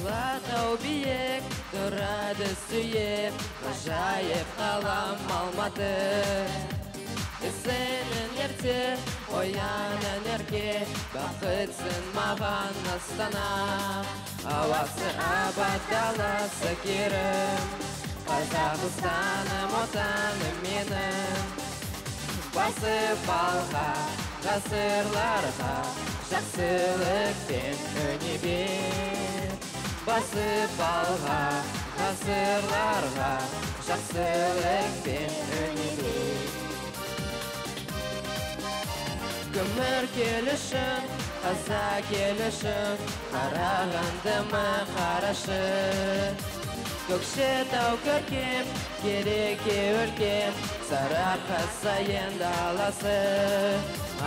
Алатау биік тұрады сүйеп, ғажайып қалам Алматы. Сенің ерте, оянын ерке, бақытсың маған Астана. Ауасы абат, даласы керім, Қазақстаным, отаным менің. Басып алға, ғасырларға, жақсылық пен өнебе. Басып алға, ғасырларға, жақсылық пен өнебе. Көмір келішін, қаза келішін, Қарағандымы қарашы. Көкшетау көркем, кереке өлкем, Сарыарқа сайын даласы.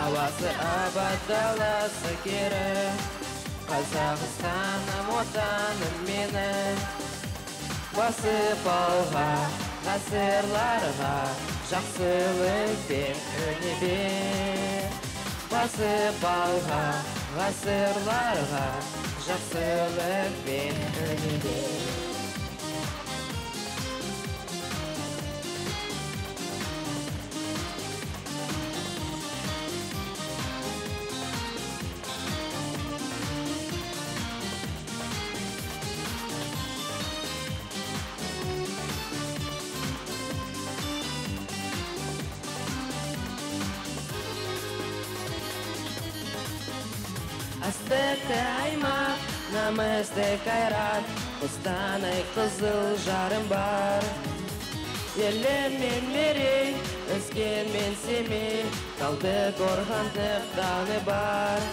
Ауасы абат, даласы керім, Қазақстаным, отаным менің. Басып алға, ғасырларға, жақсылық пен өнебе. Басып алға, ғасырларға, жақсылық пен өнебе. Астықты аймақ, намысты қайрат, Қостанай қызыл жарым бар. Елім мен Мерей, Өскен мен Семей, Талдықорғандық даны бар.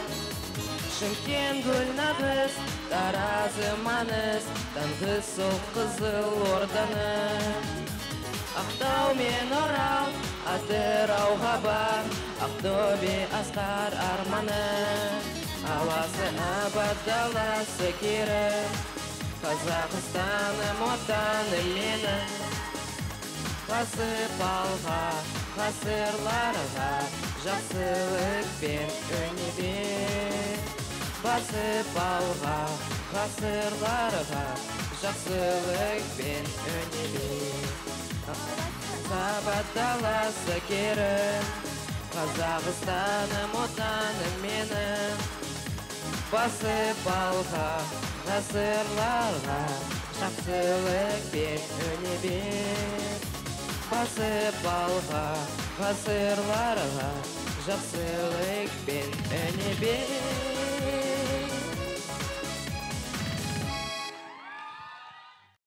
Шымкент гүл нағыз, Таразы маныз, Таңғы сол қызыл орданы. Ақтау мен Орал, Атырауға бар, Ақтөбе асқар арманы. Ауасы абат, даласы керім, Қазақстаным, отаным менің. Басып алға, ғасырларға, жақсылық пен өнебе. Басып алға, ғасырларға, жақсылық пен өнебе. Абат, даласы керім, Қазақстаным, отаным менің. Басып алға, ғасырларға, жақсылық пен өнебе. Басып алға, ғасырларға, жақсылық пен өнебе.